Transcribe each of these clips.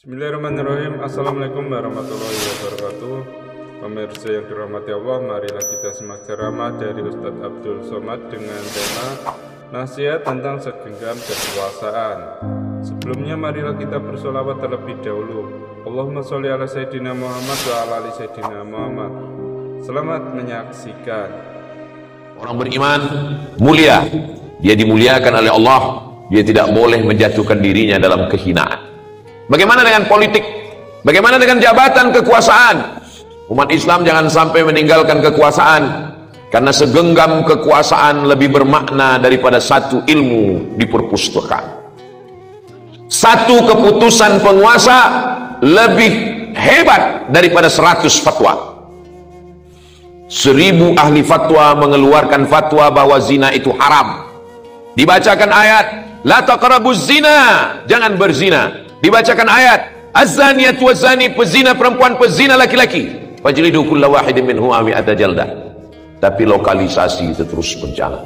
Bismillahirrahmanirrahim. Assalamualaikum warahmatullahi wabarakatuh. Pemirsa yang dirahmati Allah, marilah kita simak ceramah dari Ustadz Abdul Somad dengan tema nasihat tentang segenggam kekuasaan. Sebelumnya marilah kita bersolawat terlebih dahulu. Allahumma sholli ala Sayyidina Muhammad wa ala ali Sayyidina Muhammad. Selamat menyaksikan. Orang beriman mulia, dia dimuliakan oleh Allah. Dia tidak boleh menjatuhkan dirinya dalam kehinaan. Bagaimana dengan politik? Bagaimana dengan jabatan kekuasaan? Umat Islam jangan sampai meninggalkan kekuasaan, karena segenggam kekuasaan lebih bermakna daripada satu ilmu di perpustakaan. Satu keputusan penguasa lebih hebat daripada 100 fatwa. 1000 ahli fatwa mengeluarkan fatwa bahwa zina itu haram. Dibacakan ayat la taqrabuz zina, jangan berzina. Dibacakan ayat az-zaniyatu waz-zani, pezina perempuan, pezina laki-laki, fajlidu kulla wahidin minhuma mi'ata jaldah. Tapi lokalisasi itu terus berjalan,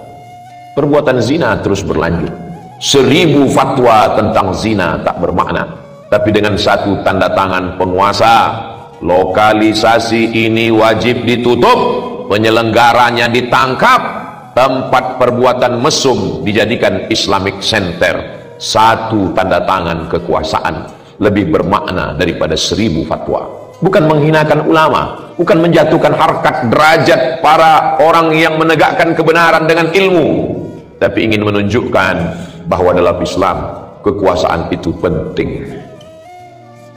perbuatan zina terus berlanjut. 1000 fatwa tentang zina tak bermakna, tapi dengan satu tanda tangan penguasa, lokalisasi ini wajib ditutup, penyelenggaranya ditangkap, tempat perbuatan mesum dijadikan Islamic Center. Satu tanda tangan kekuasaan lebih bermakna daripada 1000 fatwa. Bukan menghinakan ulama, bukan menjatuhkan harkat derajat para orang yang menegakkan kebenaran dengan ilmu, tapi ingin menunjukkan bahwa dalam Islam kekuasaan itu penting.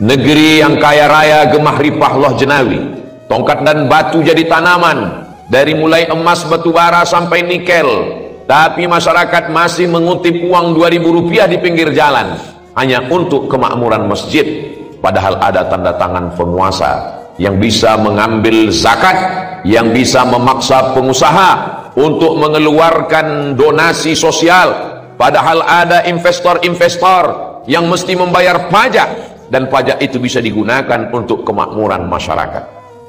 Negeri yang kaya raya gemah ripah loh jenawi, tongkat dan batu jadi tanaman, dari mulai emas, batu bara sampai nikel. Tapi masyarakat masih mengutip uang 2000 rupiah di pinggir jalan hanya untuk kemakmuran masjid, padahal ada tanda tangan penguasa yang bisa mengambil zakat, yang bisa memaksa pengusaha untuk mengeluarkan donasi sosial, padahal ada investor-investor yang mesti membayar pajak, dan pajak itu bisa digunakan untuk kemakmuran masyarakat.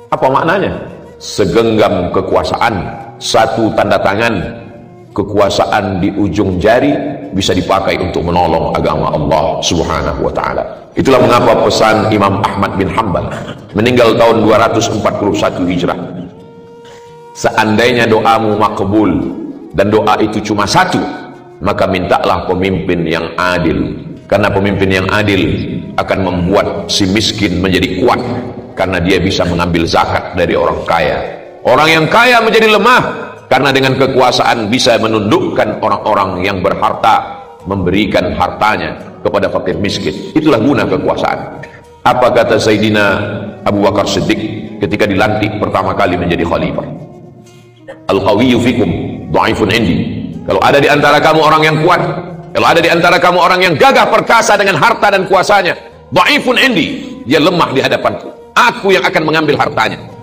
Apa maknanya? Segenggam kekuasaan, satu tanda tangan kekuasaan di ujung jari bisa dipakai untuk menolong agama Allah Subhanahu wa ta'ala. Itulah mengapa pesan Imam Ahmad bin Hanbal, meninggal tahun 241 Hijrah. Seandainya doamu makbul dan doa itu cuma satu, maka mintalah pemimpin yang adil, karena pemimpin yang adil akan membuat si miskin menjadi kuat, karena dia bisa mengambil zakat dari orang kaya. Orang yang kaya menjadi lemah karena dengan kekuasaan bisa menundukkan orang-orang yang berharta, memberikan hartanya kepada fakir miskin. Itulah guna kekuasaan. Apa kata Sayyidina Abu Bakar Siddiq ketika dilantik pertama kali menjadi khalifah? Al-qawiyyu fikum dha'ifun indi. Kalau ada di antara kamu orang yang kuat, kalau ada di antara kamu orang yang gagah perkasa dengan harta dan kuasanya, dha'ifun indi, dia lemah di hadapanku, aku yang akan mengambil hartanya.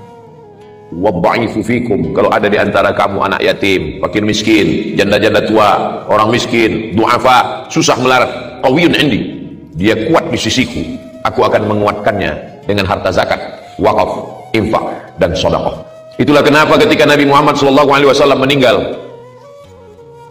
Waddha'ifu fikum, kalau ada di antara kamu anak yatim, fakir miskin, janda-janda tua, orang miskin, du'afa, susah melarat, qawiyun indi, dia kuat di sisiku, aku akan menguatkannya dengan harta zakat, wakaf, infak, dan sedekah. Itulah kenapa ketika Nabi Muhammad SAW meninggal,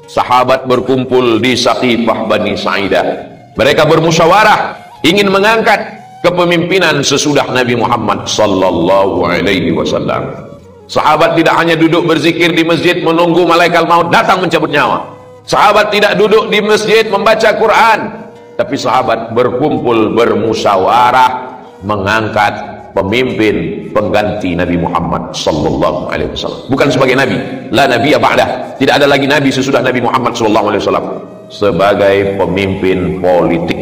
sahabat berkumpul di Saqifah Bani Sa'idah. Mereka bermusyawarah ingin mengangkat kepemimpinan sesudah Nabi Muhammad SAW. Sahabat tidak hanya duduk berzikir di masjid menunggu malaikat maut datang mencabut nyawa. Sahabat tidak duduk di masjid membaca Quran, tapi sahabat berkumpul bermusyawarah mengangkat pemimpin pengganti Nabi Muhammad sallallahu alaihi wasallam. Bukan sebagai nabi, la nabiyya ba'dah. Tidak ada lagi nabi sesudah Nabi Muhammad sallallahu alaihi wasallam. Sebagai pemimpin politik.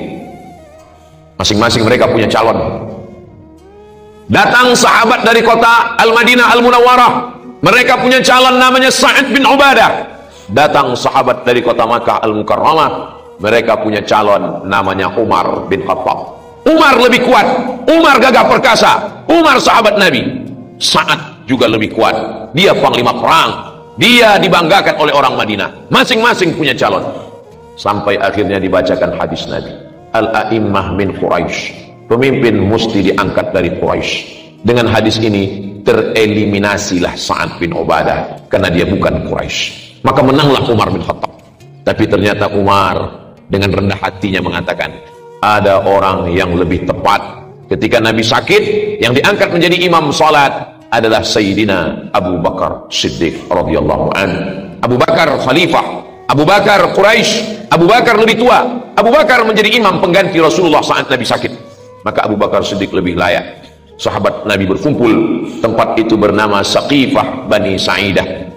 Masing-masing mereka punya calon. Datang sahabat dari kota Al-Madinah Al-Munawwarah, mereka punya calon namanya Sa'id bin Ubadah. Datang sahabat dari kota Makkah Al-Mukarramah, mereka punya calon namanya Umar bin Khattab. Umar lebih kuat, Umar gagah perkasa, Umar sahabat Nabi. Sa'ad juga lebih kuat, dia panglima perang, dia dibanggakan oleh orang Madinah. Masing-masing punya calon. Sampai akhirnya dibacakan hadis Nabi, Al-A'immah min Quraisy, pemimpin mesti diangkat dari Quraisy. Dengan hadis ini tereliminasilah Sa'ad bin Ubadah karena dia bukan Quraisy. Maka menanglah Umar bin Khattab. Tapi ternyata Umar dengan rendah hatinya mengatakan, ada orang yang lebih tepat. Ketika Nabi sakit, yang diangkat menjadi imam salat adalah Sayyidina Abu Bakar Siddiq radhiyallahu anhu. Abu Bakar khalifah, Abu Bakar Quraisy, Abu Bakar lebih tua. Abu Bakar menjadi imam pengganti Rasulullah saat Nabi sakit. Maka Abu Bakar Siddiq lebih layak. Sahabat Nabi berkumpul, tempat itu bernama Saqifah Bani Sa'idah.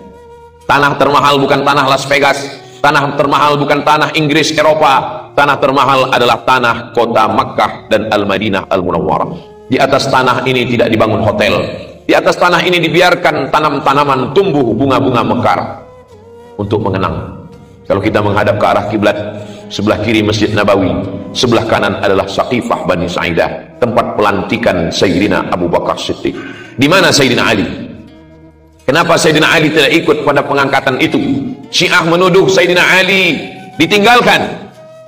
Tanah termahal bukan tanah Las Vegas, tanah termahal bukan tanah Inggris, Eropa. Tanah termahal adalah tanah kota Makkah dan Al-Madinah Al-Munawwarah. Di atas tanah ini tidak dibangun hotel. Di atas tanah ini dibiarkan tanam-tanaman tumbuh, bunga-bunga mekar untuk mengenang. Kalau kita menghadap ke arah kiblat, sebelah kiri Masjid Nabawi, sebelah kanan adalah Saqifah Bani Sa'idah, tempat pelantikan Sayyidina Abu Bakar Siddiq. Di mana Sayyidina Ali? Kenapa Sayyidina Ali tidak ikut pada pengangkatan itu? Syiah menuduh Sayyidina Ali ditinggalkan.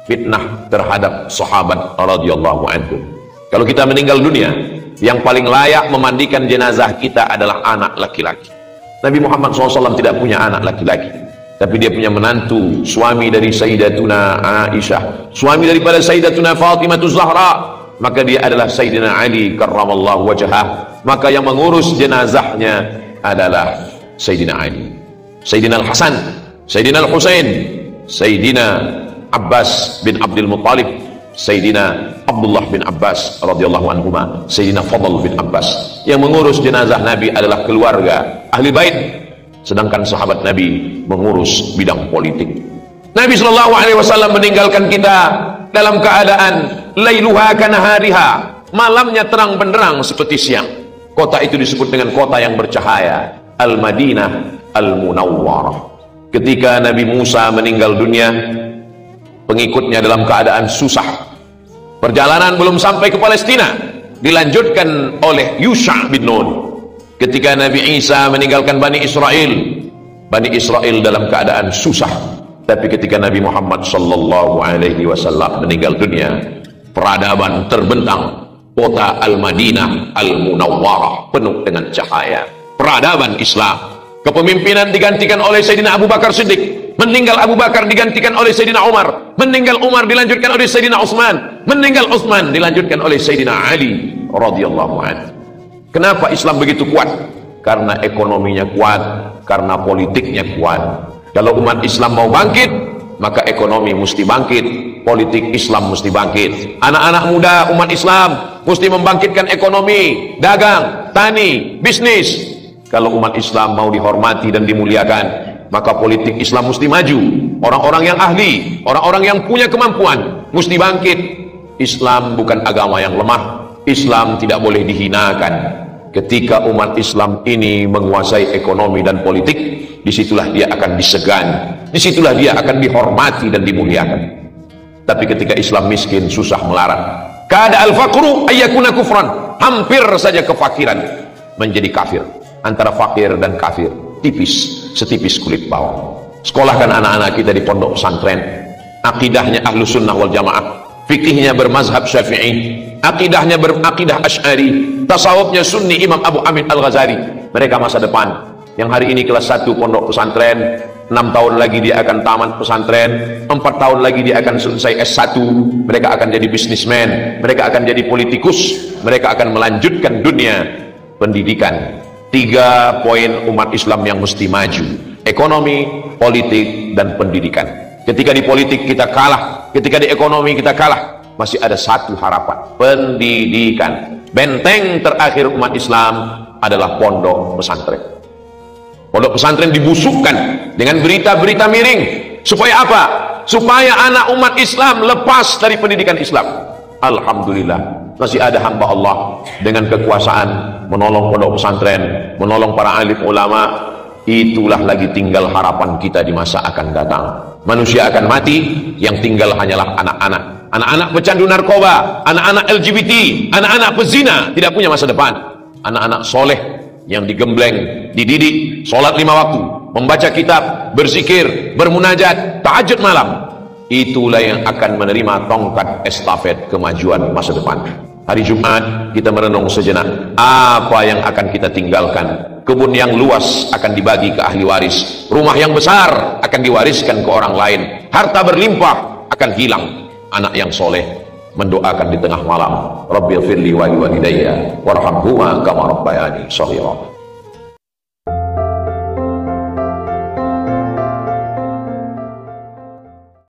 Fitnah terhadap sahabat radhiyallahu anhu. Kalau kita meninggal dunia, yang paling layak memandikan jenazah kita adalah anak laki-laki. Nabi Muhammad SAW tidak punya anak laki-laki, tapi dia punya menantu, suami dari Sayyidatuna Aisyah, suami daripada Sayyidatuna Fatimah Zahra. Maka dia adalah Sayyidina Ali karramallahu wajhah. Maka yang mengurus jenazahnya adalah Sayyidina Ali, Sayyidina Al-Hasan, Sayyidina Al-Husain, Sayyidina Abbas bin Abdul Muttalib, Sayyidina Abdullah bin Abbas radhiyallahu anhuma, Sayyidina Fadl bin Abbas. Yang mengurus jenazah Nabi adalah keluarga ahli bait, sedangkan sahabat Nabi mengurus bidang politik. Nabi SAW meninggalkan kita dalam keadaan lailuha kanahariha, malamnya terang benderang seperti siang. Kota itu disebut dengan kota yang bercahaya, Al-Madinah Al-Munawwarah. Ketika Nabi Musa meninggal dunia, pengikutnya dalam keadaan susah. Perjalanan belum sampai ke Palestina, dilanjutkan oleh Yusha bin Nun. Ketika Nabi Isa meninggalkan Bani Israel dalam keadaan susah. Tapi ketika Nabi Muhammad SAW meninggal dunia, peradaban terbentang. Kota Al-Madinah Al-Munawwarah penuh dengan cahaya. Peradaban Islam. Kepemimpinan digantikan oleh Sayyidina Abu Bakar Siddiq. Meninggal Abu Bakar digantikan oleh Sayyidina Umar. Meninggal Umar dilanjutkan oleh Sayyidina Utsman. Meninggal Utsman dilanjutkan oleh Sayyidina Ali radhiyallahu anhu. Kenapa Islam begitu kuat? Karena ekonominya kuat, karena politiknya kuat. Kalau umat Islam mau bangkit, maka ekonomi mesti bangkit, politik Islam mesti bangkit. Anak-anak muda umat Islam mesti membangkitkan ekonomi, dagang, tani, bisnis. Kalau umat Islam mau dihormati dan dimuliakan, maka politik Islam mesti maju. Orang-orang yang ahli, orang-orang yang punya kemampuan mesti bangkit. Islam bukan agama yang lemah. Islam tidak boleh dihinakan. Ketika umat Islam ini menguasai ekonomi dan politik, disitulah dia akan disegani, disitulah dia akan dihormati dan dimuliakan. Tapi ketika Islam miskin, susah, melarat, kada al-faqru ayyakuna kufran, hampir saja kefakiran menjadi kafir. Antara fakir dan kafir tipis, setipis kulit bawang. Sekolahkan anak-anak kita di pondok pesantren, akidahnya Ahlus Sunnah wal Jamaah, fikihnya bermazhab Syafi'i, akidahnya berakidah Asy'ari, tasawufnya Sunni Imam Abu Hamid Al-Ghazali. Mereka masa depan. Yang hari ini kelas 1 pondok pesantren, 6 tahun lagi dia akan tamat pesantren, 4 tahun lagi dia akan selesai S1. Mereka akan jadi bisnismen, mereka akan jadi politikus, mereka akan melanjutkan dunia pendidikan. 3 poin umat Islam yang mesti maju: ekonomi, politik, dan pendidikan. Ketika di politik kita kalah, ketika di ekonomi kita kalah, masih ada satu harapan: pendidikan. Benteng terakhir umat Islam adalah pondok pesantren. Pondok pesantren dibusukkan dengan berita-berita miring. Supaya apa? Supaya anak umat Islam lepas dari pendidikan Islam. Alhamdulillah, masih ada hamba Allah dengan kekuasaan menolong pondok pesantren, menolong para alim ulama. Itulah lagi tinggal harapan kita di masa akan datang. Manusia akan mati, yang tinggal hanyalah anak-anak. Anak-anak pecandu narkoba, anak-anak LGBT, anak-anak pezina tidak punya masa depan. Anak-anak soleh yang digembleng, dididik, sholat 5 waktu, membaca kitab, berzikir, bermunajat, tahajud malam. Itulah yang akan menerima tongkat estafet kemajuan masa depan. Hari Jumat kita merenung sejenak. Apa yang akan kita tinggalkan? Kebun yang luas akan dibagi ke ahli waris. Rumah yang besar akan diwariskan ke orang lain. Harta berlimpah akan hilang. Anak yang soleh mendoakan di tengah malam, Rabbighfirli wa liwalidayya warhamhuma kama rabbayani shaghira.